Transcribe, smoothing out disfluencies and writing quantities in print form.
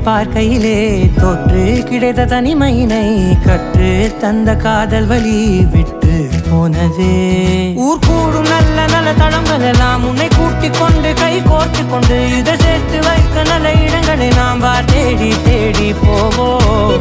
பார்க்கையிலே தொற்று கிடைத்த தனிமையினை கற்று தந்த காதல் வழி விட்டு போனதே. ஊர் கூடும் நல்ல நல்ல தளங்கள் எல்லாம் உன்னை கூட்டிக் கொண்டு கை கோர்த்து கொண்டு இதை சேர்த்து வைக்க நல்ல இடங்களை நாம் தேடி தேடி போவோம்.